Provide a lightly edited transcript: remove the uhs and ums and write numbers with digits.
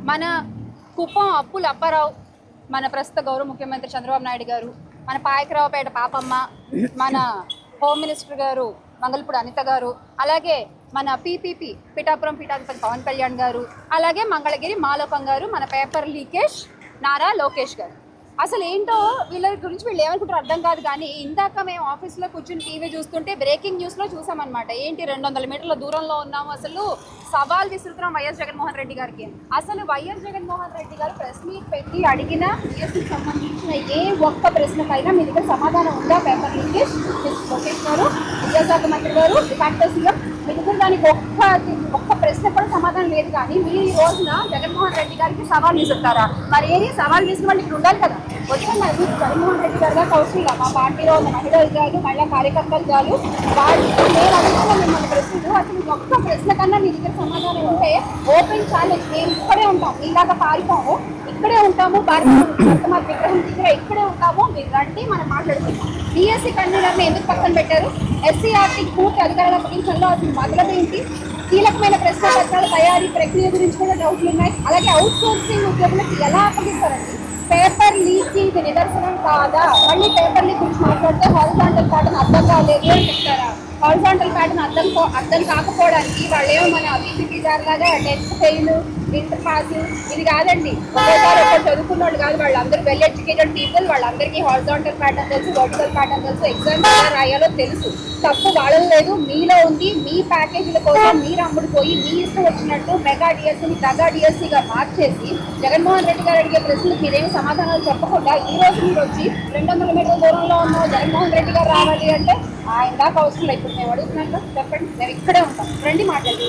మన కుప్పం అప్పుల అప్పారావు, మన ప్రస్తుత గౌరవ ముఖ్యమంత్రి చంద్రబాబు నాయుడు గారు, మన పాయకరావుపేట పాపమ్మ, మన హోమ్ మినిస్టర్ గారు మంగళపూడి అనిత గారు, అలాగే మన పీపీపీ పిఠాపురం పీఠాధిపతి పవన్ కళ్యాణ్ గారు, అలాగే మంగళగిరి మాలోకం గారు, మన పేపర్ లీకేజ్ నారా లోకేష్ గారు. అసలు ఏంటో వీళ్ళ గురించి వీళ్ళు ఏమనుకుంటారో అర్థం కాదు. కానీ ఇందాక మేము ఆఫీస్లో కూర్చుని టీవీ చూస్తుంటే బ్రేకింగ్ న్యూస్లో చూసామన్నమాట. ఏంటి 200 మీటర్ల దూరంలో ఉన్నాము, అసలు సవాల్ విసురుతున్నాం వైఎస్ జగన్మోహన్ రెడ్డి గారికి. అసలు వైఎస్ జగన్మోహన్ రెడ్డి గారు ప్రెస్ మీట్ పెట్టి అడిగిన కేసుకు సంబంధించిన ఏ ఒక్క ప్రశ్నకైనా మీ దగ్గర సమాధానం ఉందా? పేపర్ లీకేజ్ లోకేష్ గారు, విద్యాశాఖ మంత్రి గారు, డిఫాక్టో సీఎం, మీ దగ్గర దానికి ఒక్క ప్రశ్న కూడా సమాధానం లేదు. కానీ మీరు ఈ రోజున జగన్మోహన్ రెడ్డి గారికి సవాల్ విసురుతారా? మరి ఏది సవాల్ విసిన వాళ్ళు ఇక్కడ ఉండాలి కదా. వచ్చిన మరి జగన్మోహన్ రెడ్డి గారుగా కౌశల్గా మా పార్టీలో ఉన్న మహిళలు చాలు, మహిళా కార్యకర్తలు చాలు, వాళ్ళు నేను అడుగుతున్నా మిమ్మల్ని ప్రశ్నలు. అసలు ఒక్క ప్రశ్న కన్నా మీ దగ్గర సమాధానం ఉంటే ఓపెన్ ఛాలెంజ్, మేము ఇక్కడే ఉంటాం, మీలాగా పారిపోము, ఇక్కడే ఉంటాము, భారతమాత విగ్రహం దగ్గర ఇక్కడే ఉంటాము, మీరు రండి మనం మాట్లాడుకుంటాం. బీఎస్సీ కన్వీనర్ని ఎందుకు పక్కన పెట్టారు? ఎస్సీఆర్టీ పూర్తి అధికారాల అప్పగించడంలో అసలు మొదలది ఏంటి? కీలకమైన ప్రశ్న పత్రాల తయారీ ప్రక్రియ గురించి కూడా డౌట్లు ఉన్నాయి. అలాగే అవుట్ సోర్సింగ్ ఉద్యోగులకు ఎలా అప్పగిస్తారండి? పేపర్ లీక్ ఇది నిదర్శనం కాదా? మళ్ళీ పేపర్ లీక్ గురించి మాట్లాడితే హారిజాంటల్ ప్యాటర్న్ అర్థం కాలేదు అని చెప్తారా? హారిజాంటల్ ప్యాటర్న్ అర్థం కాకపోవడానికి వాళ్ళేమో మన బీపీపీ లాగా 10th ఫెయిల్, ఇంటర్ పాస్ ఇది కాదండి. ఒకేసారి ఒకరు చదువుకున్న వాళ్ళు కాదు, వాళ్ళందరూ వెల్ ఎడ్యుకేటెడ్ పీపుల్. వాళ్ళందరికీ హారిజాంటల్ ప్యాటర్న్ తెలుసు, వర్టికల్ ప్యాటర్న్ తెలుసు, ఎగ్జామ్స్ ఎలా రాయాలో తెలుసు. తప్పు వాళ్ళలో లేదు, మీలో ఉంది. మీ ప్యాకేజీల కోసం మీరు అమ్ముడుపోయి మీ ఇష్టం వచ్చినట్టు మెగా డిఎస్సీని దగా డిఎస్సీగా మార్చేసి జగన్మోహన్ రెడ్డి గారు అడిగే ప్రశ్నలకు మీరేమి సమాధానాలు చెప్పకుండా ఈ రోజు మీరు వచ్చి 200 మీటర్ల దూరంలో ఉన్న జగన్మోహన్ రెడ్డి గారు రావాలి అంటే ఆయన దాకా అవసరం లేదు. ఇప్పుడు మేము అడుగుతున్నాం, చెప్పండి, మేము ఇక్కడే ఉంటాం, రండి మాట్లాడి.